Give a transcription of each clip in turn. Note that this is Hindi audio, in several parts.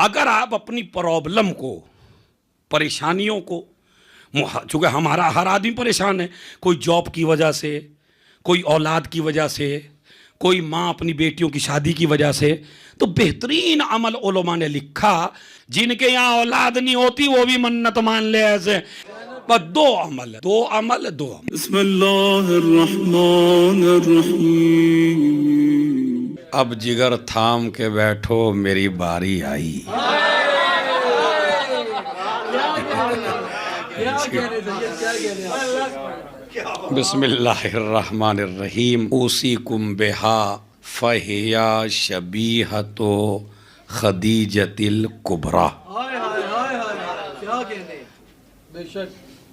अगर आप अपनी प्रॉब्लम को, परेशानियों को, चूँकि हमारा हर आदमी परेशान है, कोई जॉब की वजह से, कोई औलाद की वजह से, कोई माँ अपनी बेटियों की शादी की वजह से, तो बेहतरीन अमल उलमा ने लिखा, जिनके यहाँ औलाद नहीं होती वो भी मन्नत मान ले ऐसे। बस दो अमल। बिस्मिल्लाहिर्रहमानिर्रहीम। अब जिगर थाम के बैठो, मेरी बारी आई। बिस्मिल्लाहिर्रहमानिर्रहीम। उसीकुम बिहा फहिया शबीहतो खदीजतिल कुबरा।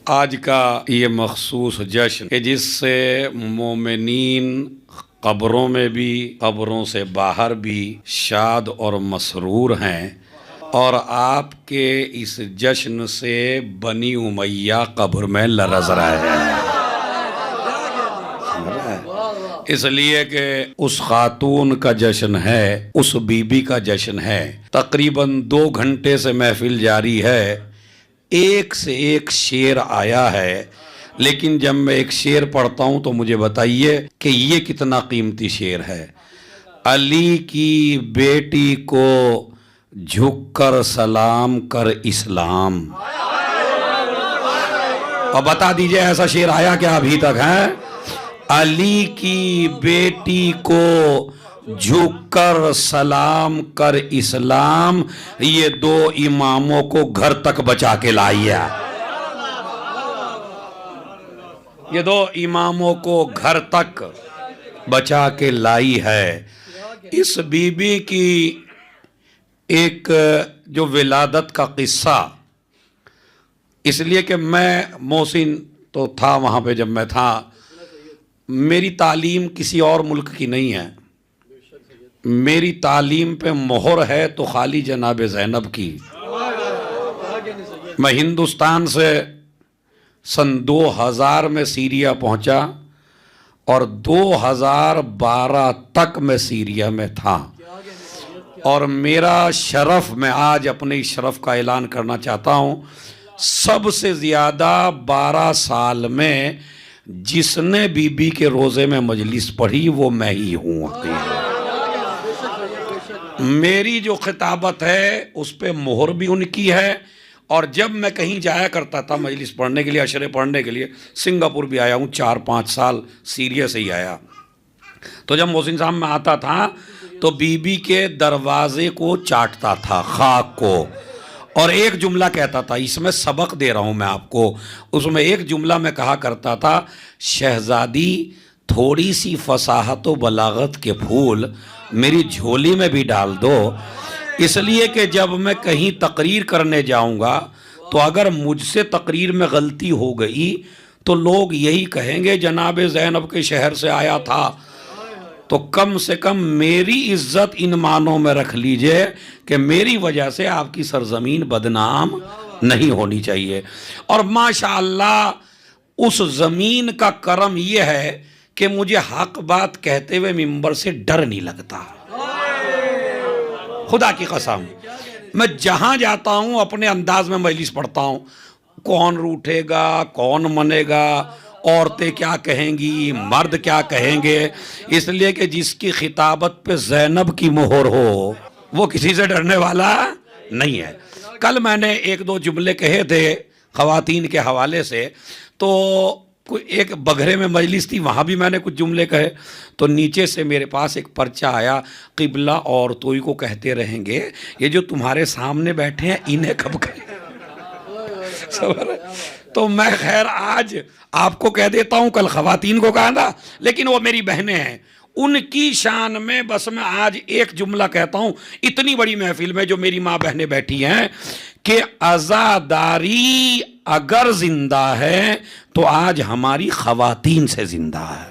आज का ये मखसूस जश्न कि जिससे मोमिनीन कब्रों में भी, कब्रों से बाहर भी शाद और मसरूर हैं, और आपके इस जश्न से बनी उमैया कब्र में लरज़ रहे हैं, इसलिए कि उस खातून का जश्न है, उस बीबी का जश्न है। तकरीबन 2 घंटे से महफिल जारी है, एक से एक शेर आया है, लेकिन जब मैं एक शेर पढ़ता हूँ तो मुझे बताइए कि ये कितना कीमती शेर है। अली की बेटी को झुककर सलाम कर इस्लाम। और बता दीजिए ऐसा शेर आया क्या अभी तक है? अली की बेटी को झुककर सलाम कर इस्लाम, ये 2 इमामों को घर तक बचा के लाई है। ये 2 इमामों को घर तक बचा के लाई है। इस बीबी की एक जो विलादत का किस्सा, इसलिए कि मैं मोहसिन तो था वहाँ पे जब मैं था, मेरी तालीम किसी और मुल्क की नहीं है, मेरी तालीम पे मोहर है तो खाली जनाब ज़ैनब की। मैं हिंदुस्तान से सन 2000 में सीरिया पहुंचा और 2012 तक मैं सीरिया में था, और मेरा शरफ, मैं आज अपने इस शरफ का ऐलान करना चाहता हूँ, सबसे ज़्यादा 12 साल में जिसने बीबी के रोज़े में मजलिस पढ़ी वो मैं ही हूँ। मेरी जो खिताबत है उस पे मोहर भी उनकी है, और जब मैं कहीं जाया करता था मजलिस पढ़ने के लिए, अशरे पढ़ने के लिए, सिंगापुर भी आया हूँ 4-5 साल, सीरिया से ही आया, तो जब मोहसिन साहब में आता था तो बीबी के दरवाजे को चाटता था, खाक को, और एक जुमला कहता था, इसमें सबक दे रहा हूँ मैं आपको, उसमें एक जुमला में कहा करता था, शहजादी थोड़ी सी फसाहत व बलागत के फूल मेरी झोली में भी डाल दो, इसलिए कि जब मैं कहीं तकरीर करने जाऊंगा तो अगर मुझसे तकरीर में गलती हो गई तो लोग यही कहेंगे जनाब ज़ैनब के शहर से आया था, तो कम से कम मेरी इज्जत इन मानों में रख लीजिए कि मेरी वजह से आपकी सरजमीन बदनाम नहीं होनी चाहिए। और माशाअल्लाह उस ज़मीन का करम यह है कि मुझे हक बात कहते हुए मिंबर से डर नहीं लगता, खुदा की कसम। मैं जहाँ जाता हूँ अपने अंदाज में मजलिस पढ़ता हूँ, कौन रूठेगा, कौन मनेगा, औरतें क्या कहेंगी, मर्द क्या कहेंगे, इसलिए कि जिसकी खिताबत पे ज़ैनब की मोहर हो वो किसी से डरने वाला नहीं है। कल मैंने 1-2 जुमले कहे थे ख़वातीन के हवाले से, तो कोई एक बघरे में मजलिस थी, वहाँ भी मैंने कुछ जुमले कहे, तो नीचे से मेरे पास एक पर्चा आया, क़िबला औरतों को कहते रहेंगे, ये जो तुम्हारे सामने बैठे हैं इन्हें कब कहें। तो मैं खैर आज आपको कह देता हूँ, कल ख़वातीन को कहा था, लेकिन वो मेरी बहनें हैं, उनकी शान में बस मैं आज एक जुमला कहता हूँ, इतनी बड़ी महफिल में जो मेरी माँ बहनें बैठी हैं, कि आज़ादारी अगर जिंदा है तो आज हमारी ख़वातीन से जिंदा है।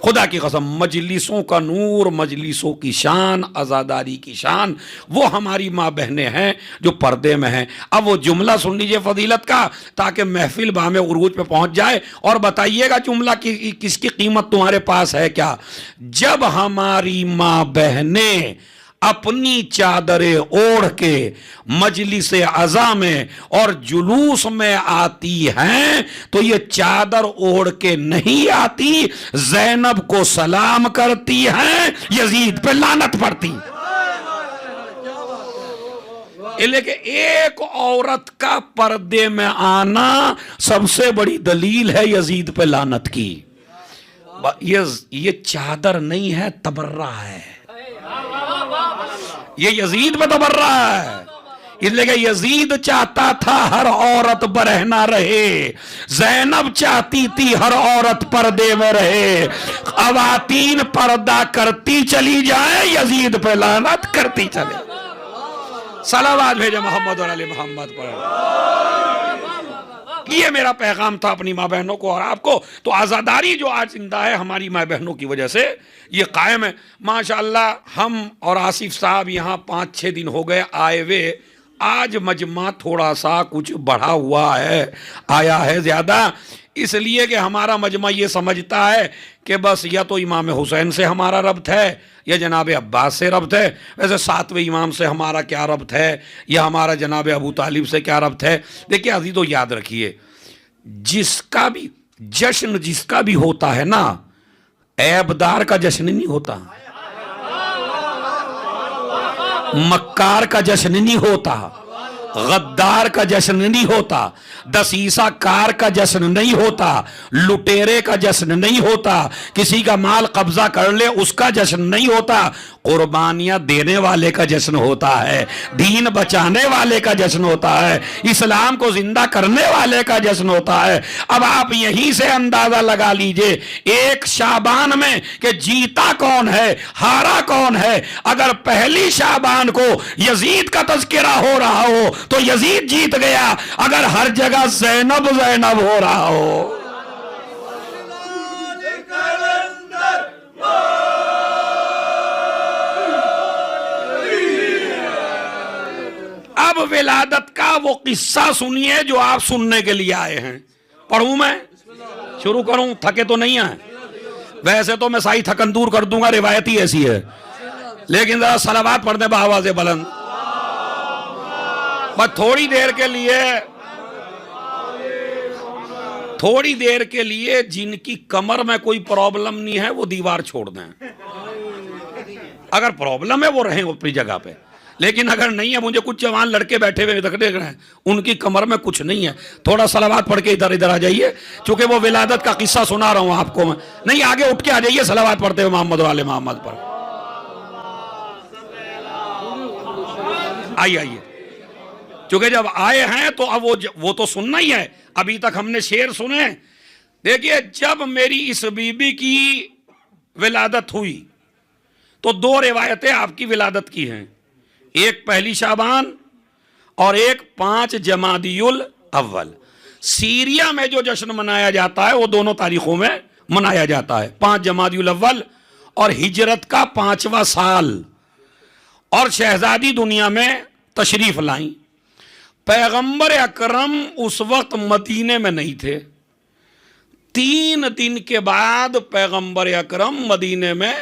खुदा की कसम, मजलिसों का नूर, मजलिसों की शान, आज़ादारी की शान, वो हमारी माँ बहनें हैं जो पर्दे में हैं। अब वो जुमला सुन लीजिए फजीलत का, ताकि महफिल बामे उरूज पे पहुँच जाए, और बताइएगा जुमला की किसकी कीमत तुम्हारे पास है क्या। जब हमारी माँ बहनें अपनी चादरें ओढ़ के मजलिस अज़ा में और जुलूस में आती हैं तो ये चादर ओढ़ के नहीं आती, ज़ैनब को सलाम करती हैं, यजीद पे लानत पड़ती। लेकिन एक औरत का पर्दे में आना सबसे बड़ी दलील है यजीद पे लानत की। ये चादर नहीं है, तबर्रा है, ये यजीद पे तबर्रा है। इसलिए कि यजीद चाहता था हर औरत बरहना रहे, ज़ैनब चाहती थी हर औरत पर्दे में रहे। ख़वातीन पर्दा करती चली जाए, यजीद पे लानत करती चले। सलावत भेजे मोहम्मद और अली मोहम्मद पर। ये मेरा पैगाम था अपनी माँ बहनों को और आपको। तो आज़ादारी जो आज जिंदा है हमारी माँ बहनों की वजह से ये कायम है माशाअल्लाह। हम और आसिफ साहब यहाँ 5-6 दिन हो गए आए हुए। आज मजमा थोड़ा सा कुछ बढ़ा हुआ है, आया है ज़्यादा, इसलिए कि हमारा मजमा ये समझता है कि बस या तो इमाम हुसैन से हमारा रब्त है या जनाब अब्बास से रब्त है। वैसे 7वें इमाम से हमारा क्या रब्त है या हमारा जनाब अबू तालिब से क्या रब्त है। देखिए अजीज़ो, याद रखिए, जिसका भी जश्न जिसका भी होता है ना, ऐबदार का जश्न नहीं होता, मक्कार का जश्न नहीं होता, गद्दार का जश्न नहीं होता, दसीसा कार का जश्न नहीं होता, लुटेरे का जश्न नहीं होता, किसी का माल कब्जा कर ले उसका जश्न नहीं होता, कुर्बानियां देने वाले का जश्न होता है, दीन बचाने वाले का जश्न होता है, इस्लाम को जिंदा करने वाले का जश्न होता है। अब आप यहीं से अंदाजा लगा लीजिए एक शाबान में कि जीता कौन है, हारा कौन है। अगर पहली शाबान को यजीद का तज़किरा हो रहा हो तो यजीद जीत गया, अगर हर जगह ज़ैनब ज़ैनब हो रहा हो। अब विलादत का वो किस्सा सुनिए जो आप सुनने के लिए आए हैं। पढ़ूं मैं, शुरू करूं? थके तो नहीं है? वैसे तो मैं सारी थकन दूर कर दूंगा, रिवायत ही ऐसी है, लेकिन जरा सलावात पढ़ दे आवाज़े बुलंद। बस थोड़ी देर के लिए जिनकी कमर में कोई प्रॉब्लम नहीं है वो दीवार छोड़ दें। अगर प्रॉब्लम है वो रहें अपनी जगह पे, लेकिन अगर नहीं है, मुझे कुछ जवान लड़के बैठे हुए देख रहे हैं, उनकी कमर में कुछ नहीं है, थोड़ा सलावात पढ़ के इधर आ जाइए, क्योंकि वो विलादत का किस्सा सुना रहा हूं आपको मैं। नहीं, आगे उठ के आ जाइए, सलावात पढ़ते हुए मोहम्मद वाले मोहम्मद पर। आइए, क्योंकि जब आए हैं तो अब वो तो सुनना ही है। अभी तक हमने शेर सुने। देखिए, जब मेरी इस बीबी की विलादत हुई तो 2 रिवायतें आपकी विलादत की हैं, एक पहली शाबान और एक 5 जमादियुल अव्वल। सीरिया में जो जश्न मनाया जाता है वो दोनों तारीखों में मनाया जाता है, 5 जमादियुल अव्वल और हिजरत का 5वां साल। और शहजादी दुनिया में तशरीफ लाई। पैगंबर अकरम उस वक्त मदीने में नहीं थे। 3 दिन के बाद पैगंबर अकरम मदीने में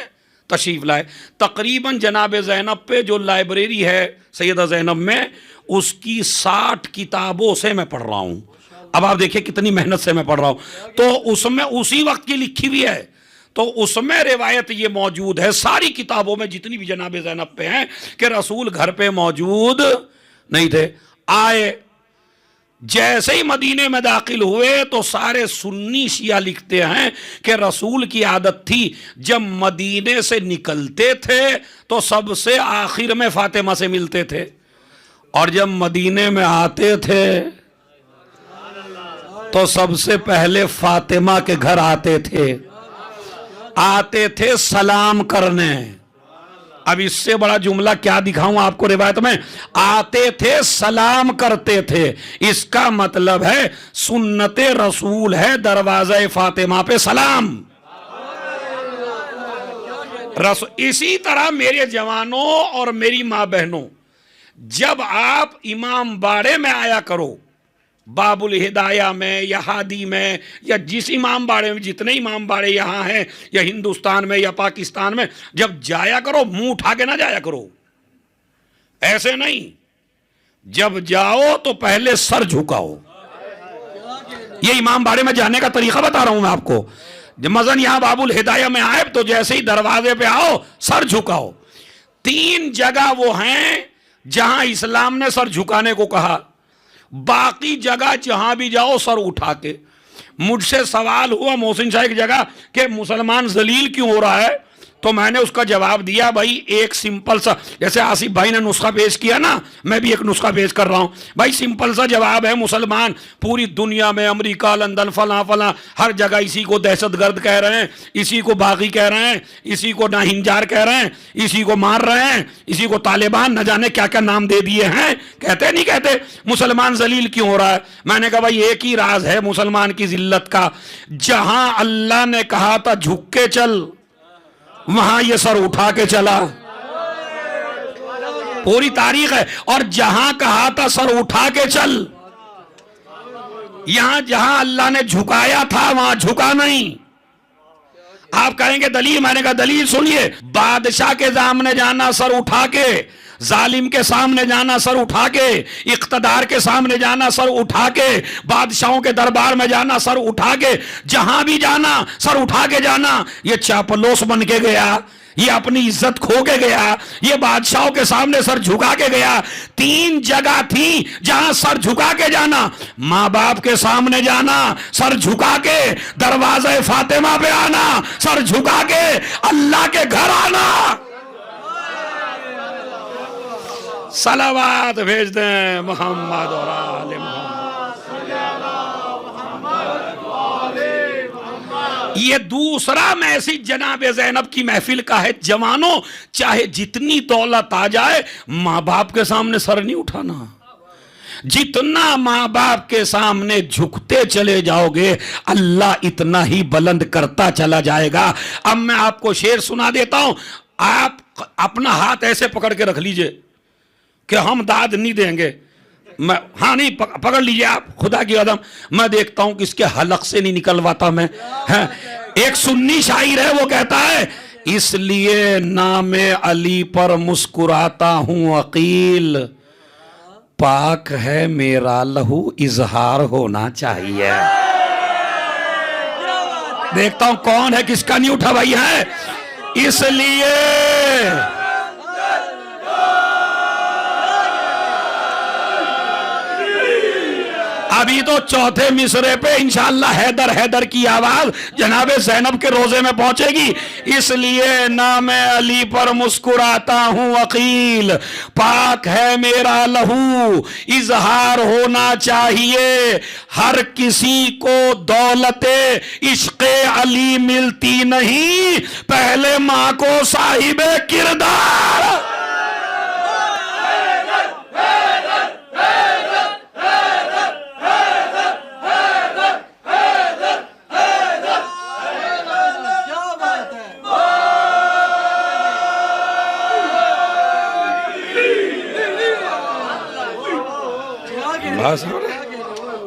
तशरीफ लाए। तकरीबन जनाब ज़ैनब पे जो लाइब्रेरी है सैयदा ज़ैनब में, उसकी 60 किताबों से मैं पढ़ रहा हूँ। अब आप देखिए कितनी मेहनत से मैं पढ़ रहा हूँ। तो उसमें उसी वक्त की लिखी हुई है, तो उसमें रिवायत ये मौजूद है सारी किताबों में जितनी भी जनाब ज़ैनब पे हैं कि रसूल घर पे मौजूद नहीं थे। आए, जैसे ही मदीने में दाखिल हुए तो सारे सुन्नी शिया लिखते हैं कि रसूल की आदत थी जब मदीने से निकलते थे तो सबसे आखिर में फातिमा से मिलते थे, और जब मदीने में आते थे तो सबसे पहले फातिमा के घर आते थे सलाम करने। अब इससे बड़ा जुमला क्या दिखाऊं आपको रिवायत में? आते थे सलाम करते थे, इसका मतलब है सुन्नते रसूल है दरवाज़े फातिमा पे सलाम। इसी तरह मेरे जवानों और मेरी माँ बहनों, जब आप इमाम बाड़े में आया करो, बाबुल हिदाया में या हादी में या जिस इमाम बाड़े में, जितने इमाम बाड़े यहाँ हैं या हिंदुस्तान में या पाकिस्तान में, जब जाया करो मुंह उठा के ना जाया करो। ऐसे नहीं, जब जाओ तो पहले सर झुकाओ। ये इमाम बाड़े में जाने का तरीका बता रहा हूं मैं आपको। जब मजन यहां बाबुल हिदाया में आए तो जैसे ही दरवाजे पे आओ सर झुकाओ। 3 जगह वो हैं जहां इस्लाम ने सर झुकाने को कहा, बाकी जगह जहां भी जाओ सर उठा के। मुझसे सवाल हुआ मोहसिन शाह की जगह कि मुसलमान जलील क्यों हो रहा है, तो मैंने उसका जवाब दिया, भाई एक सिंपल सा, जैसे आसिफ भाई ने नुस्खा पेश किया ना, मैं भी एक नुस्खा पेश कर रहा हूं। भाई सिंपल सा जवाब है, मुसलमान पूरी दुनिया में अमेरिका, लंदन, फला फला हर जगह इसी को दहशतगर्द कह रहे हैं, इसी को बागी कह रहे हैं, इसी को नाहिंजार कह रहे हैं, इसी को मार रहे हैं, इसी को तालिबान, न जाने क्या क्या नाम दे दिए हैं। कहते नहीं कहते मुसलमान जलील क्यों हो रहा है? मैंने कहा भाई एक ही राज है मुसलमान की जिल्लत का, जहां अल्लाह ने कहा था झुक के चल, वहां ये सर उठा के चला। पूरी तारीख है। और जहां कहा था सर उठा के चल, यहां जहां अल्लाह ने झुकाया था वहां झुका नहीं। आप कहेंगे दलील, मैंने कहा दलील सुनिए। बादशाह के सामने जाना सर उठा के, जालिम के सामने जाना सर उठा के, इख्तदार के सामने जाना सर उठा के, बादशाहों के दरबार में जाना सर उठा के, जहां भी जाना सर उठा के जाना। ये चापलोस बन के गया, ये अपनी इज्जत खो के गया, ये बादशाहों के सामने सर झुका के गया। 3 जगह थी जहां सर झुका के जाना, मां बाप के सामने जाना सर झुका के, दरवाजे फातिमा पे आना सर झुका के, अल्लाह के घर आना। सलावात भेज दें मोहम्मद और आले मोहम्मद। ये दूसरा मैसेज जनाब ज़ैनब की महफिल का है, जवानों चाहे जितनी दौलत आ जाए माँ बाप के सामने सर नहीं उठाना। जितना माँ बाप के सामने झुकते चले जाओगे अल्लाह इतना ही बुलंद करता चला जाएगा। अब मैं आपको शेर सुना देता हूं, आप अपना हाथ ऐसे पकड़ के रख लीजिए कि हम दाद नहीं देंगे। मैं हाँ नहीं पकड़ लीजिए आप, खुदा की कसम मैं देखता हूं किसके हलक से नहीं निकलवाता मैं। है एक सुन्नी शायर है, वो कहता है इसलिए नामे अली पर मुस्कुराता हूं अकील, पाक है मेरा लहू इजहार होना चाहिए। देखता हूं कौन है, किसका नहीं उठा भाई है। इसलिए अभी तो चौथे मिसरे पे इंशाअल्लाह हैदर हैदर की आवाज जनाबे ज़ैनब के रोजे में पहुंचेगी। इसलिए नामे अली पर मुस्कुराता हूं अकील, पाक है मेरा लहू इजहार होना चाहिए। हर किसी को दौलते इश्क़े अली मिलती नहीं, पहले मां को साहिबे किरदार।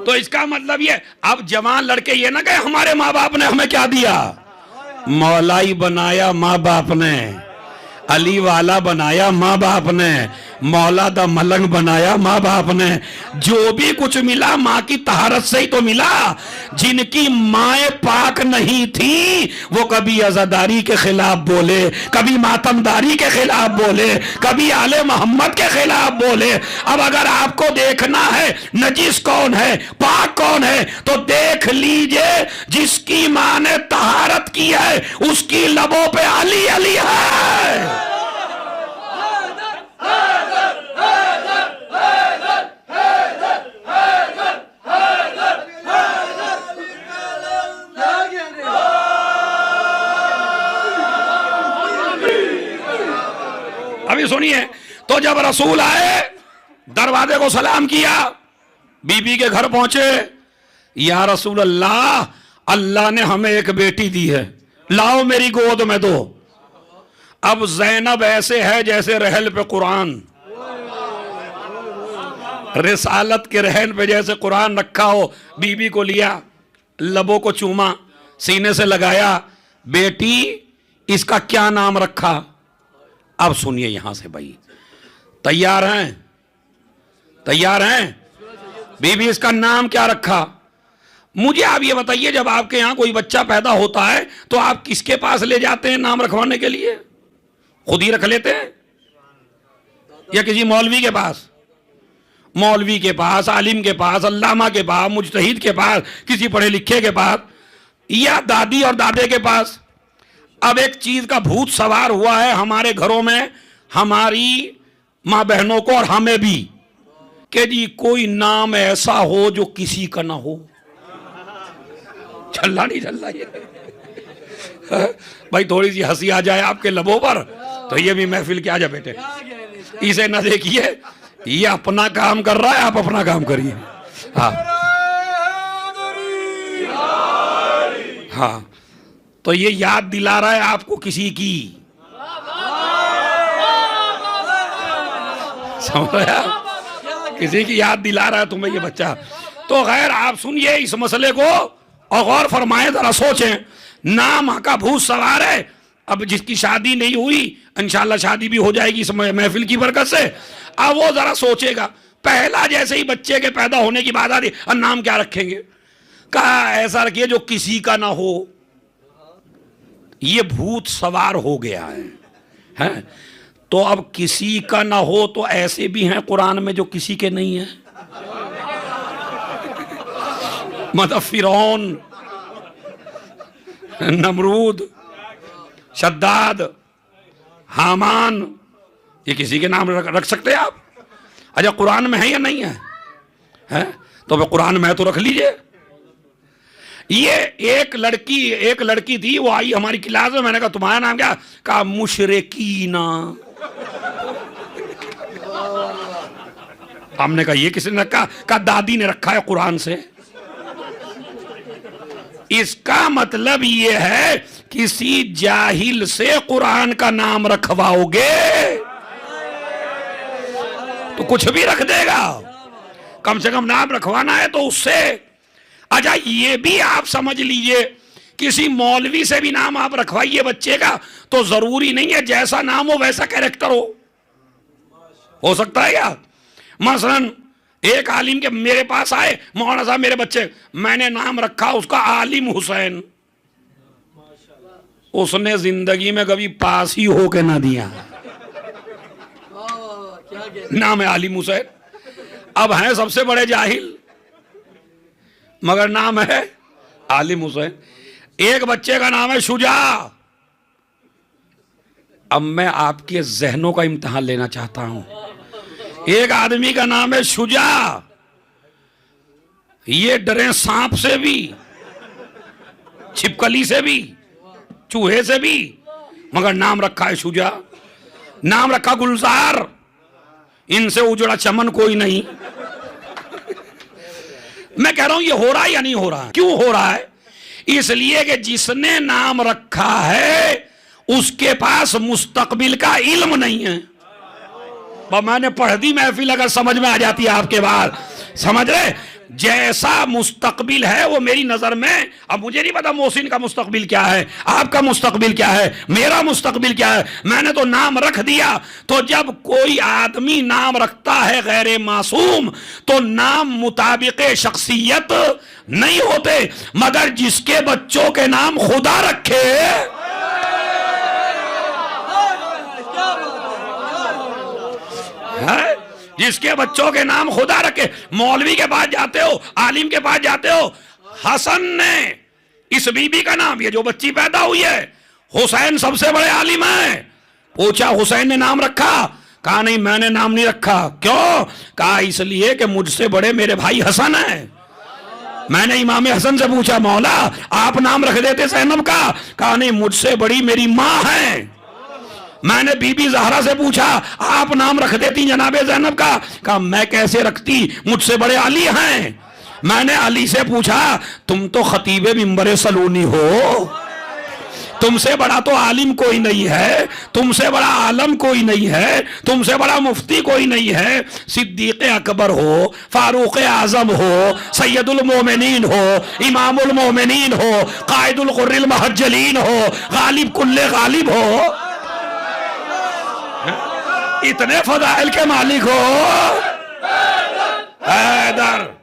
तो इसका मतलब ये, अब जवान लड़के ये ना कहे हमारे माँ बाप ने हमें क्या दिया, मौलाई बनाया माँ बाप ने, अली वाला बनाया माँ बाप ने, मौला दा मलंग बनाया माँ बाप ने। जो भी कुछ मिला माँ की तहारत से ही तो मिला। जिनकी माएँ पाक नहीं थी वो कभी अज़ादारी के खिलाफ बोले, कभी मातमदारी के खिलाफ बोले, कभी आले मोहम्मद के खिलाफ बोले। अब अगर आपको देखना है नजीस कौन है पाक कौन है तो देख लीजिए, जिसकी माँ ने तहारत की है उसकी लबों पे अली अली है। अभी सुनिए, तो जब रसूल आए दरवाजे को सलाम किया, बीबी के घर पहुंचे, या रसूल अल्लाह, अल्लाह ने हमें एक बेटी दी है, लाओ मेरी गोद में दो। अब ज़ैनब ऐसे है जैसे रहल पे कुरान, रिसालत के रहन पे जैसे कुरान रखा हो। बीबी को लिया, लबों को चूमा, सीने से लगाया, बेटी इसका क्या नाम रखा। अब सुनिए यहां से भाई, तैयार हैं? तैयार हैं? बीबी, इसका नाम क्या रखा? मुझे आप ये बताइए, जब आपके यहां कोई बच्चा पैदा होता है तो आप किसके पास ले जाते हैं नाम रखवाने के लिए? खुद ही रख लेते हैं या किसी मौलवी के पास? मौलवी के पास, आलिम के पास, अल्लामा के पास, मुजतहिद के पास, किसी पढ़े लिखे के पास, या दादी और दादे के पास? अब एक चीज का भूत सवार हुआ है हमारे घरों में, हमारी मां बहनों को और हमें भी, कि जी कोई नाम ऐसा हो जो किसी का ना हो। चल रहा नहीं चल रहा ये? भाई थोड़ी सी हंसी आ जाए आपके लबों पर तो ये भी महफिल क्या जा बेटे। इसे ना देखिए, ये अपना काम कर रहा है, आप अपना काम करिए। हाँ हाँ, तो ये याद दिला रहा है आपको किसी की, समझ रहे आप? किसी की याद दिला रहा है तुम्हें ये बच्चा। तो खैर आप सुनिए इस मसले को और गौर फरमाएं, जरा सोचें। नाम का भूत सवार है। अब जिसकी शादी नहीं हुई इंशाल्लाह शादी भी हो जाएगी इस महफिल की बरकत से। अब वो जरा सोचेगा, पहला जैसे ही बच्चे के पैदा होने की बात आती, और नाम क्या रखेंगे? कहा ऐसा रखिए जो किसी का ना हो। ये भूत सवार हो गया है? तो अब किसी का ना हो तो ऐसे भी हैं कुरान में जो किसी के नहीं है। मतलब फिरौन, नमरूद, शद्दाद, हामान, ये किसी के नाम रख सकते हैं आप? अच्छा कुरान में है या नहीं है? तो फिर कुरान में तो रख लीजिए। ये एक लड़की थी, वो आई हमारी क्लास में, मैंने कहा तुम्हारा नाम क्या? कहा मुशरिकीना। हमने कहा ये किसने रखा? कहा दादी ने रखा है कुरान से। इसका मतलब ये है किसी जाहिल से कुरान का नाम रखवाओगे तो कुछ भी रख देगा। कम से कम नाम रखवाना है तो उससे। अच्छा ये भी आप समझ लीजिए, किसी मौलवी से भी नाम आप रखवाइए बच्चे का तो जरूरी नहीं है जैसा नाम हो वैसा कैरेक्टर हो सकता है क्या? मसलन एक आलिम के मेरे पास आए, मौलाना साहब मेरे बच्चे, मैंने नाम रखा उसका आलिम हुसैन। उसने जिंदगी में कभी पास ही होके ना दिया। नाम है आलिम हुसैन। अब हैं सबसे बड़े जाहिल मगर नाम है आलिम हुसैन। एक बच्चे का नाम है शुजा। अब मैं आपके जहनों का इम्तिहान लेना चाहता हूं। एक आदमी का नाम है शुजा, ये डरे सांप से भी, छिपकली से भी, चूहे से भी, मगर नाम रखा है शुजा। नाम रखा गुलजार, इनसे उजड़ा चमन कोई नहीं। मैं कह रहा हूं ये हो रहा है या नहीं हो रहा है? क्यों हो रहा है? इसलिए कि जिसने नाम रखा है उसके पास मुस्तकबिल का इल्म नहीं है। मैंने पढ़ दी महफिल, अगर समझ में आ जाती है आपके बाद, समझ रहे? जैसा मुस्तकबिल है वो मेरी नजर में, अब मुझे नहीं पता मोहसिन का मुस्तकबिल क्या है, आपका मुस्तकबिल क्या है, मेरा मुस्तकबिल क्या है, मैंने तो नाम रख दिया। तो जब कोई आदमी नाम रखता है गैर मासूम तो नाम मुताबिक शख्सियत नहीं होते, मगर जिसके बच्चों के नाम खुदा रखे है, जिसके बच्चों के नाम खुदा रखे। मौलवी के पास जाते हो, आलिम के पास जाते हो, हसन ने इस बीबी का नाम, ये जो बच्ची पैदा हुई है, हुसैन सबसे बड़े आलिम है। पूछा हुसैन ने नाम रखा? कहा नहीं मैंने नाम नहीं रखा। क्यों? कहा इसलिए कि मुझसे बड़े मेरे भाई हसन है। मैंने इमाम हसन से पूछा मौला आप नाम रख देते ज़ैनब का? कहा नहीं मुझसे बड़ी मेरी माँ है। मैंने बीबी ज़हरा से पूछा आप नाम रख देती जनाबे ज़ैनब का? कहा मैं कैसे रखती, मुझसे बड़े अली हैं। मैंने अली से पूछा तुम तो खतीबे मिंबर सलूनी हो, तुमसे बड़ा तो आलिम कोई नहीं है, तुमसे बड़ा आलम कोई नहीं है, तुमसे बड़ा मुफ्ती कोई नहीं है। सिद्दीक अकबर हो, फारूक आजम हो, सैयदुल मोमिनीन हो, इमामुल मोमिनीन हो, कायदुल कुर्रिल महज्जलीन हो, गालिब कुल्ले गालिब हो। इतने फजाइल के मालिक हो हैदर।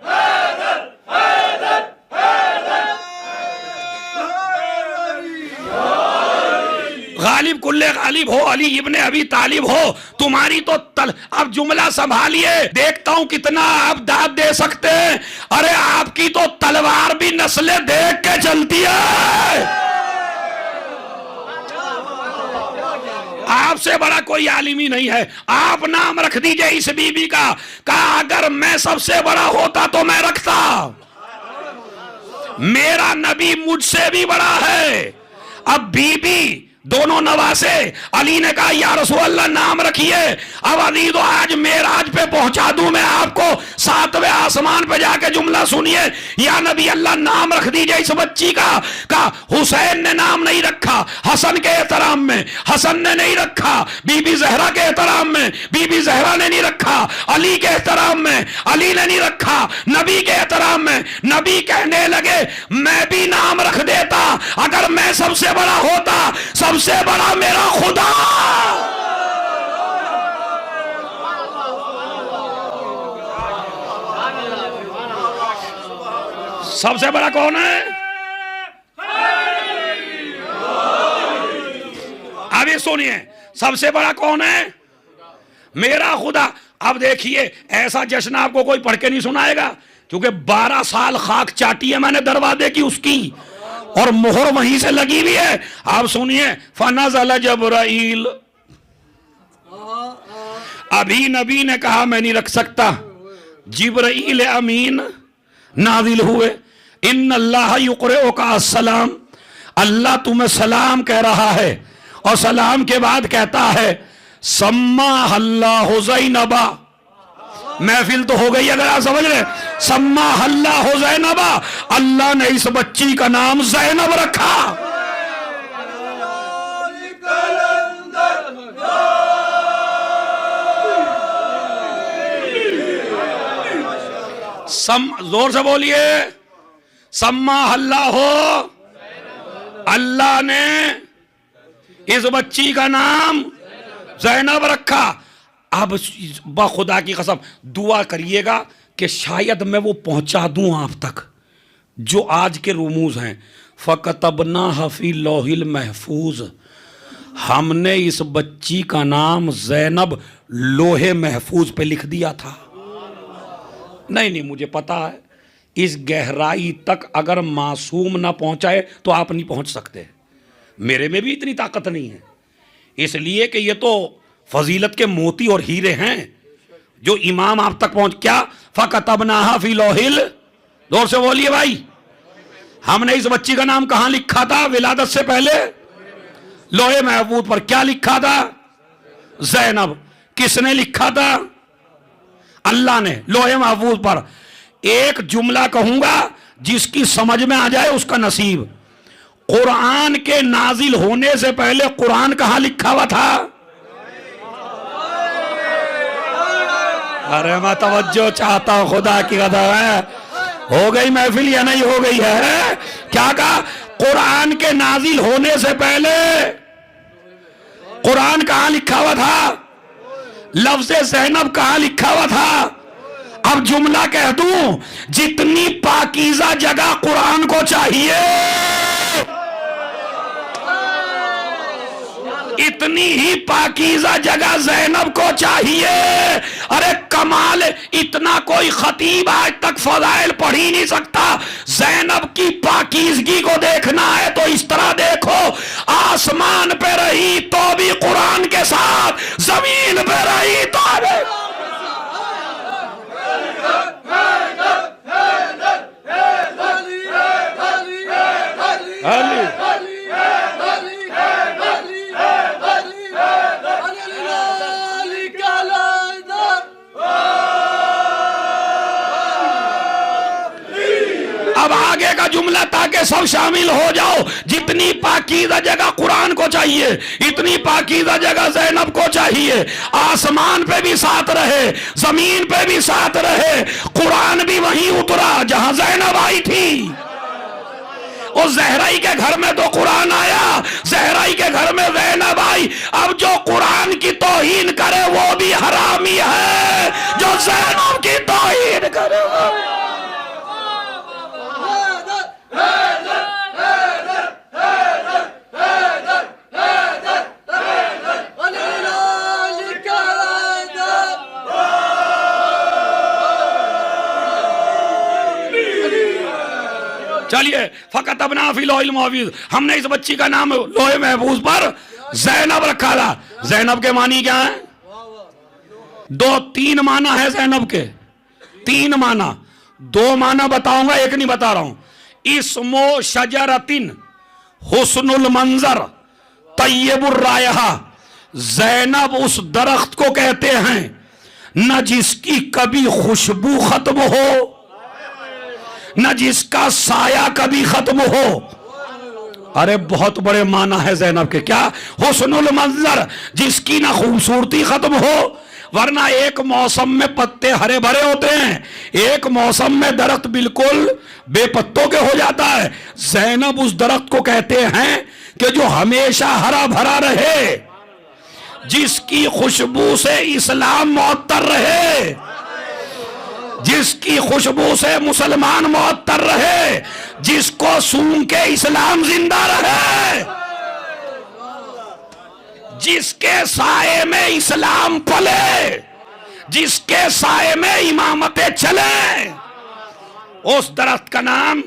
गालिब कुल्ले गालिब हो, अली इब्ने अबी तालिब हो, तुम्हारी तो अब जुमला संभालिए, देखता हूं कितना आप दाद दे सकते हैं। अरे आपकी तो तलवार भी नस्लें देख के चलती है। आपसे बड़ा कोई आलिम ही नहीं है। आप नाम रख दीजिए इस बीबी का। कहा अगर मैं सबसे बड़ा होता तो मैं रखता। मेरा नबी मुझसे भी बड़ा है। अब बीबी दोनों नवासे, अली ने कहा या रसूल अल्लाह नाम रखिए। अब अली तो आज मेराज पे पहुंचा दूं मैं आपको, 7वें आसमान पे जाके जुमला सुनिए। या नबी अल्लाह नाम रख दीजिए इस बच्ची का हुसैन ने नाम नहीं रखा हसन के एहतराम में, हसन ने नहीं रखा बीबी जहरा के एहतराम में, बीबी जहरा ने नहीं रखा अली के एहतराम में, अली ने नहीं रखा नबी के एहतराम में। नबी कहने लगे मैं भी नाम रख देता अगर मैं सबसे बड़ा होता, सबसे बड़ा मेरा खुदा। सबसे बड़ा कौन है? अभी सुनिए, सबसे बड़ा कौन है? मेरा खुदा। अब देखिए ऐसा जश्न आपको कोई पढ़ के नहीं सुनाएगा, क्योंकि 12 साल खाक चाटी है मैंने दरवाजे की उसकी, और मोहर वहीं से लगी हुई है। आप सुनिए, फनज़ल जबराइल। अभी नबी ने कहा मैं नहीं रख सकता, जिब्राइल अमीन नाजिल हुए। इन्नल्लाह युक़रिउका अस्सलाम, अल्लाह तुम्हें सलाम कह रहा है, और सलाम के बाद कहता है सम्मा अल्लाहु ज़ैनबा। महफिल तो हो गई अगर आप समझ रहे। सम्मा अल्लाहु ज़ैनबा, अल्लाह ने इस बच्ची का नाम ज़ैनब रखा। जोर से बोलिए, सम्मा अल्लाहु, अल्लाह ने इस बच्ची का नाम ज़ैनब रखा। अब खुदा की कसम दुआ करिएगा कि शायद मैं वो पहुंचा दूं आप तक जो आज के रुमूज हैं। फ़कतबना हफ़ी लौहिल महफूज, हमने इस बच्ची का नाम ज़ैनब लोहे महफूज पे लिख दिया था। नहीं मुझे पता है इस गहराई तक अगर मासूम ना पहुंचाए तो आप नहीं पहुंच सकते। मेरे में भी इतनी ताकत नहीं है, इसलिए कि ये तो फजीलत के मोती और हीरे हैं जो इमाम आप तक पहुंच। क्या फ़कतबनाहा फ़ी लौहिल, जोर से बोलिए भाई। हमने इस बच्ची का नाम कहां लिखा था विलादत से पहले? लोहे महफूज पर। क्या लिखा था? ज़ैनब। किसने लिखा था? अल्लाह ने, लोहे महफूज पर। एक जुमला कहूंगा जिसकी समझ में आ जाए उसका नसीब। कुरान के नाजिल होने से पहले कुरान कहां लिखा हुआ था? अरे मैं तवज्जो चाहता हूं, खुदा की कदम है। हो गई महफिल या नहीं हो गई है? क्या कहा? कुरान के नाजिल होने से पहले कुरान कहां लिखा हुआ था? लफ्ज़ ज़ैनब कहां लिखा हुआ था? अब जुमला कह दूं, जितनी पाकीज़ा जगह कुरान को चाहिए इतनी ही पाकीज़ा जगह ज़ैनब को चाहिए। अरे कमाल, इतना कोई खतीब आज तक फज़ाइल पढ़ ही नहीं सकता। ज़ैनब की पाकीज़गी को देखना है तो इस तरह देखो, आसमान पे रही तो भी कुरान के साथ, जमीन पे रही तो भी। अब आगे का जुमला ताकि सब शामिल हो जाओ। जितनी पाकीज़ा जगह कुरान को चाहिए इतनी पाकीज़ा जगह ज़ैनब को चाहिए। आसमान पे भी साथ रहे, जमीन पे भी साथ रहे, कुरान भी वहीं उतरा जहां ज़ैनब आई थी। उस जहराई के घर में तो कुरान आया, जहराई के घर में ज़ैनब आई। अब जो कुरान की तौहीन करे वो भी हरामी है, जो ज़ैनब की तौहीन करे वो। चलिए, फकत अपना फिल महफूज, हमने इस बच्ची का नाम लोहे महफूज पर ज़ैनब रखा था। ज़ैनब के मानी क्या है? दो तीन माना है ज़ैनब के, तीन माना, दो माना बताऊंगा, एक नहीं बता रहा हूं। इस्मो शजरतिन हुस्नुल मंजर तय्यबुर रायहा, ज़ैनब उस दरख्त को कहते हैं न जिसकी कभी खुशबू खत्म हो, न जिसका साया कभी खत्म हो। अरे बहुत बड़े माना है ज़ैनब के। क्या? हुस्नुल मंजर, जिसकी ना खूबसूरती खत्म हो, वरना एक मौसम में पत्ते हरे भरे होते हैं, एक मौसम में दरख्त बिल्कुल बेपत्तों के हो जाता है। ज़ैनब उस दरख्त को कहते हैं कि जो हमेशा हरा भरा रहे, जिसकी खुशबू से इस्लाम मुअत्तर रहे, जिसकी खुशबू से मुसलमान मुअत्तर रहे, जिसको सूंघ के इस्लाम जिंदा रहे, जिसके साए में इस्लाम पले, जिसके साए में इमामतें चले, उस दरख्त का नाम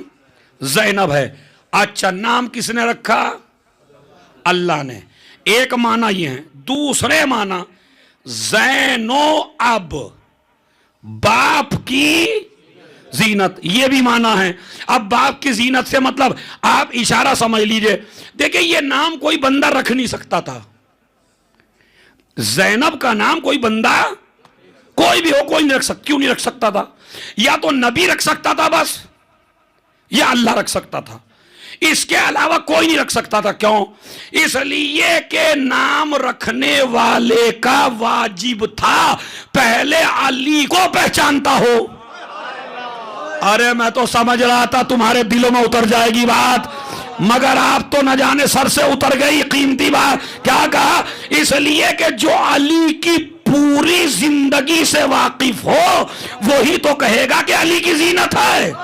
ज़ैनब है। अच्छा, नाम किसने रखा? अल्लाह ने। एक माना ये है। दूसरे माना ज़ैनो अब, बाप की जीनत, ये भी माना है। अब बाप की जीनत से मतलब आप इशारा समझ लीजिए। देखिए, ये नाम कोई बंदा रख नहीं सकता था। ज़ैनब का नाम कोई बंदा, कोई भी हो, कोई नहीं रख सकता। क्यों नहीं रख सकता था? या तो नबी रख सकता था बस, या अल्लाह रख सकता था, इसके अलावा कोई नहीं रख सकता था। क्यों? इसलिए के नाम रखने वाले का वाजिब था पहले अली को पहचानता हो। अरे मैं तो समझ रहा था तुम्हारे दिलों में उतर जाएगी बात, मगर आप तो न जाने सर से उतर गई कीमती बात। क्या कहा? इसलिए कि जो अली की पूरी जिंदगी से वाकिफ हो वही तो कहेगा कि अली की जीनत है।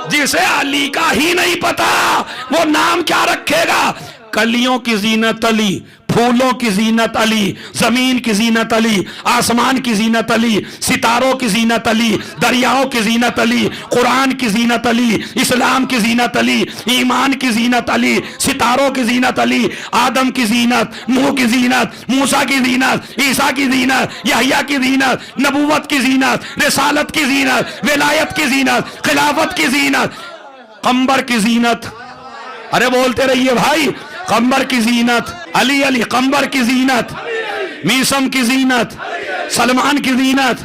जिसे अली का ही नहीं पता वो नाम क्या रखेगा? कलियों की जीनत अली, फूलों की जीनत अली, जमीन की जीनत अली, आसमान की जीनत अली, सितारों की जीनत अली, दरियाओं की जीनत अली, कुरान की जीनत अली, इस्लाम की जीनत अली, ईमान की जीनत अली, सितारों की जीनत अली, आदम की जीनत, नूह की जीनत, मूसा की जीनत, ईसा की जीनत, यहया की जीनत, नबूवत की जीनत, रिसालत की जीनत, विलायत की जीनत, खिलाफत की जीनत, कंबर की जीनत। अरे बोलते रहिए भाई। कंबर की जीनत, अली अली कंबर की जीनत, मीसम की जीनत, सलमान की जीनत,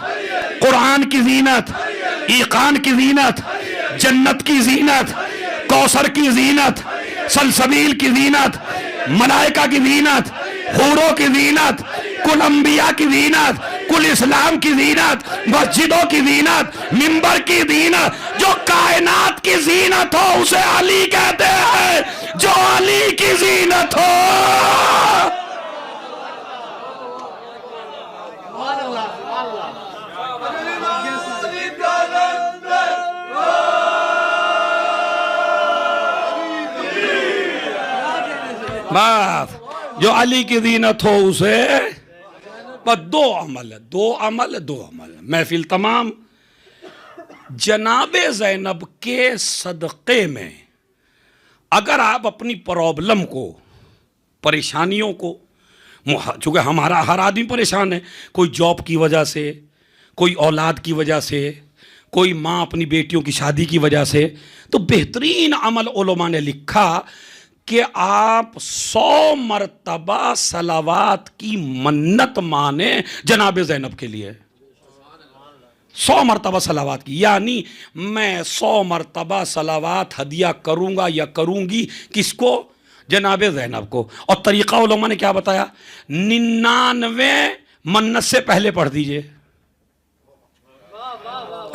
कुरान की जीनत, ईकान की जीनत, जन्नत की जीनत, कौसर की जीनत, सलसबील की जीनत, मलाइका की जीनत, हूरों की जीनत, कुल अंबिया की जीनत, कुल इस्लाम की जीनत, मस्जिदों की जीनत, मिंबर की जीनत। जो कायनात की जीनत हो उसे अली कहते हैं, जो अली की जीनत हो। बस जो अली की जीनत हो उसे। बस दो अमल है, दो अमल है, दो अमल है। महफिल तमाम जनाबे ज़ैनब के सदक़े में अगर आप अपनी प्रॉब्लम को, परेशानियों को, चूँकि हमारा हर आदमी परेशान है, कोई जॉब की वजह से, कोई औलाद की वजह से, कोई माँ अपनी बेटियों की शादी की वजह से, तो बेहतरीन अमल उलमा ने लिखा कि आप 100 मरतबा सलावात की मन्नत माने जनाब ज़ैनब के लिए। 100 मरतबा सलावात की, यानी मैं 100 मरतबा सलावात हदिया करूंगा या करूंगी। किसको? जनाब ज़ैनब को। और तरीक़ा उलमा ने क्या बताया? 99 मन्नत से पहले पढ़ दीजिए,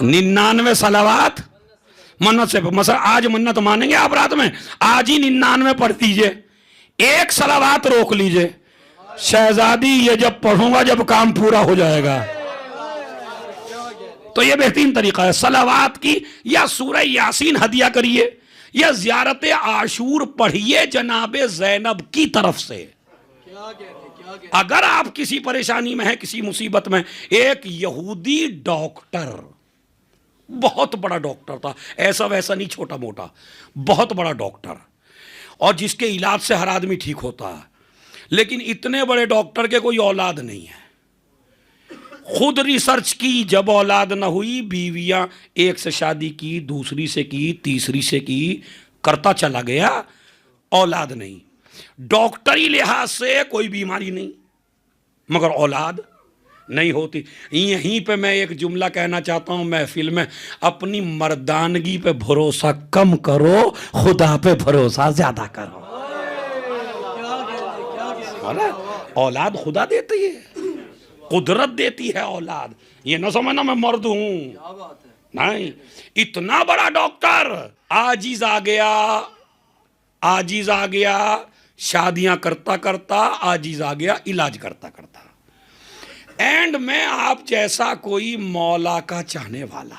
99 सलावात मन्नत से मसला आज मन्नत मानेंगे आप रात में, आज ही 99 पढ़ दीजिए, एक सलावात रोक लीजिए, शहजादी ये जब पढ़ूंगा जब काम पूरा हो जाएगा। तो ये बेहतरीन तरीका है सलावात की, या सूरह यासीन हदिया करिए, या ज़ियारत आशूर पढ़िए जनाबे ज़ैनब की तरफ से। अगर आप किसी परेशानी में हैं, किसी मुसीबत में, एक यहूदी डॉक्टर, बहुत बड़ा डॉक्टर था, ऐसा वैसा नहीं, छोटा मोटा, बहुत बड़ा डॉक्टर, और जिसके इलाज से हर आदमी ठीक होता है, लेकिन इतने बड़े डॉक्टर के कोई औलाद नहीं है। खुद रिसर्च की, जब औलाद ना हुई, बीवियां एक से शादी की, दूसरी से की, तीसरी से की, करता चला गया, औलाद नहीं। डॉक्टरी लिहाज से कोई बीमारी नहीं, मगर औलाद नहीं होती। यहीं पे मैं एक जुमला कहना चाहता हूं महफिल में, अपनी मर्दानगी पे भरोसा कम करो, खुदा पे भरोसा ज्यादा करो। औलाद खुदा देती है, कुदरत देती है औलाद, ये ना समझना मैं मर्द हूं, नहीं। इतना बड़ा डॉक्टर आजिज आ गया, आजिज आ गया, शादियां करता करता आजिज आ गया, इलाज करता करता, एंड में आप जैसा कोई मौला का चाहने वाला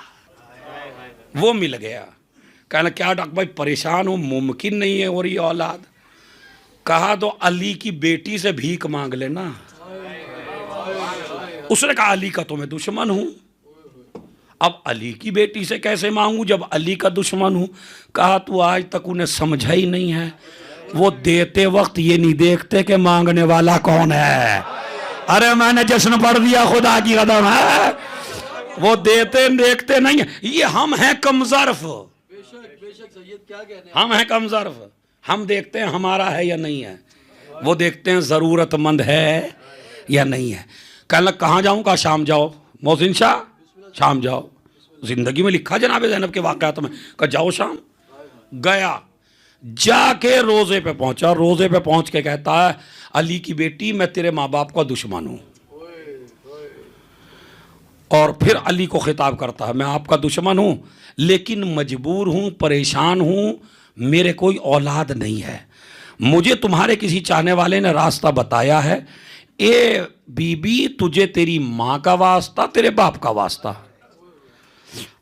वो मिल गया। कहना क्या डॉक्टर भाई परेशान हूं, मुमकिन नहीं है हो रही औलाद। कहा तो अली की बेटी से भीख मांग लेना। उसने कहा अली का तो मैं दुश्मन हूं, अब अली की बेटी से कैसे मांगू जब अली का दुश्मन हूं। कहा तू आज तक उन्हें समझा ही नहीं है, वो देते वक्त ये नहीं देखते कि मांगने वाला कौन है। अरे मैंने जश्न पढ़ दिया, खुदा की कदम है, वो देते देखते नहीं है। ये हम हैं कमजर्फ, हम हैं कमजर्फ, हम देखते हैं हमारा है या नहीं है, वो देखते हैं जरूरतमंद है या नहीं है। कहने लग कहाँ जाऊँ, कहा शाम जाओ, मोहसिन शाह शाम जाओ, जिंदगी में लिखा जनाब ज़ैनब के वाक़यात में, कहा जाओ शाम। गया, जाके रोजे पे पहुंचा, रोजे पे पहुंच के कहता है अली की बेटी मैं तेरे माँ बाप का दुश्मन हूं, और फिर अली को खिताब करता है मैं आपका दुश्मन हूं, लेकिन मजबूर हूं, परेशान हूं, मेरे कोई औलाद नहीं है, मुझे तुम्हारे किसी चाहने वाले ने रास्ता बताया है, ए बीबी तुझे तेरी माँ का वास्ता, तेरे बाप का वास्ता,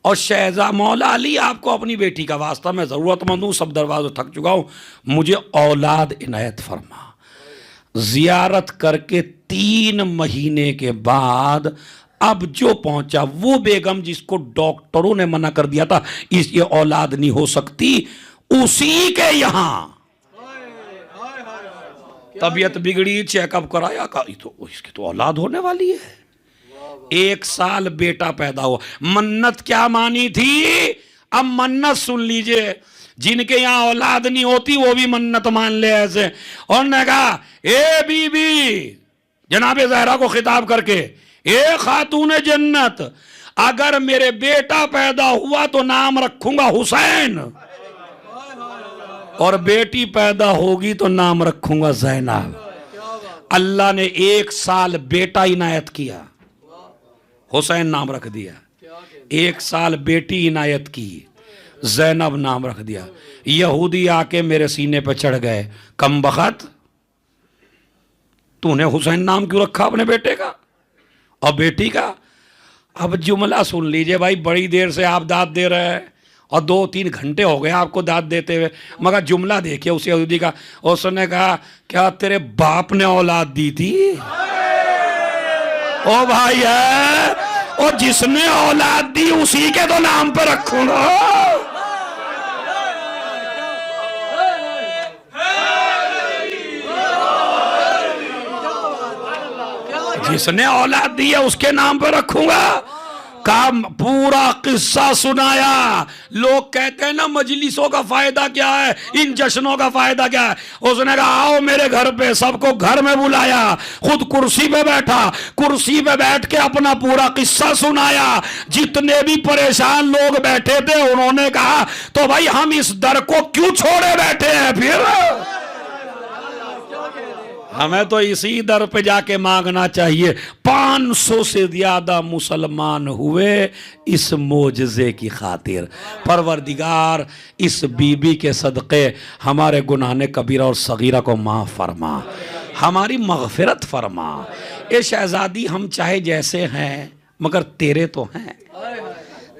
और शहजा मौला अली आपको अपनी बेटी का वास्ता, मैं ज़रूरतमंद हूँ, सब दरवाज़े थक चुका हूँ, मुझे औलाद इनायत फरमा। ज़ियारत करके 3 महीने के बाद अब जो पहुंचा वो बेगम जिसको डॉक्टरों ने मना कर दिया था इस ये औलाद नहीं हो सकती, उसी के यहाँ तबीयत बिगड़ी, चेकअप कराया, कहा तो इसकी तो औलाद होने वाली है। 1 साल बेटा पैदा हुआ। मन्नत क्या मानी थी, अब मन्नत सुन लीजिए, जिनके यहाँ औलाद नहीं होती वो भी मन्नत मान ले ऐसे। और ने कहा ए बीबी, जनाबे ज़हरा को खिताब करके, ए खातून जन्नत, अगर मेरे बेटा पैदा हुआ तो नाम रखूंगा हुसैन, और बेटी पैदा होगी तो नाम रखूंगा ज़ैनब। अल्लाह ने 1 साल बेटा इनायत किया, हुसैन नाम रख दिया। 1 साल बेटी इनायत की, ज़ैनब नाम रख दिया। यहूदी आके मेरे सीने पे चढ़ गए, कमबख्त तूने हुसैन नाम क्यों रखा अपने बेटे का और बेटी का। अब जुमला सुन लीजिए भाई, बड़ी देर से आप दाद दे रहे हैं और 2-3 घंटे हो गए आपको दाद देते हुए, मगर जुमला देखिए उस यहूदी का। उसने कहा क्या तेरे बाप ने औलाद दी थी? ओ भाई है, और जिसने औलाद दी उसी के तो नाम पे रखूंगा। जिसने औलाद दी है उसके नाम पे रखूंगा। का पूरा किस्सा सुनाया। लोग कहते हैं ना मजलिसों का फायदा क्या है, इन जश्नों का फायदा क्या है। उसने कहा आओ मेरे घर पे, सबको घर में बुलाया, खुद कुर्सी पे बैठा, कुर्सी पे बैठ के अपना पूरा किस्सा सुनाया। जितने भी परेशान लोग बैठे थे उन्होंने कहा तो भाई हम इस दर को क्यों छोड़े बैठे हैं फिर। हमें तो इसी दर पे जाके मांगना चाहिए। 500 से ज्यादा मुसलमान हुए इस मोजज़े की खातिर। परवरदिगार इस बीबी के सदक़े हमारे गुनाह कबीरा और सगीरा को माफ़ फरमा, हमारी मग़फ़िरत फरमा। ए शहज़ादी, हम चाहे जैसे हैं मगर तेरे तो हैं,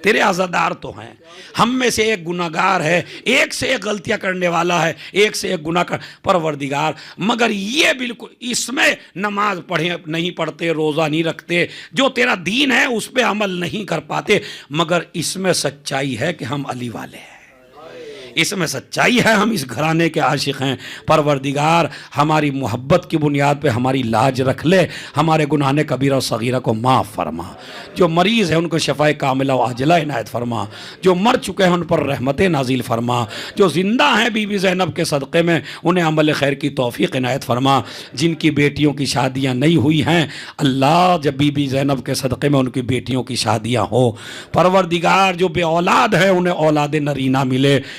तेरे आज़ादार तो हैं। हम में से एक गुनाहगार है, एक से एक गलतियां करने वाला है, एक से एक गुनाह कर परवरदिगार, मगर ये बिल्कुल इसमें नमाज पढ़े नहीं पढ़ते, रोज़ा नहीं रखते, जो तेरा दीन है उस पर अमल नहीं कर पाते, मगर इसमें सच्चाई है कि हम अली वाले हैं, इसमें सच्चाई है हम इस घराने के आशिक हैं। परवरदिगार हमारी मोहब्बत की बुनियाद पे हमारी लाज रख ले, हमारे गुनाह कबीरा और सगीरा को माफ़ फरमा। जो मरीज़ है उनको शफ़ाए कामिला व आजिला इनायत फरमा, जो मर चुके हैं उन पर रहमतें नाजिल फरमा, जो ज़िंदा हैं बीबी ज़ैनब के सदक़े में उन्हें अमल खैर की तौफ़ीक़ इनायत फरमा। जिनकी बेटियों की शादियाँ नहीं हुई हैं अल्लाह, जब बीबी ज़ैनब के सदक़े में उनकी बेटियों की शादियाँ हो। परवरदिगार जो बे औलाद है उन्हें औलाद नरीना मिले।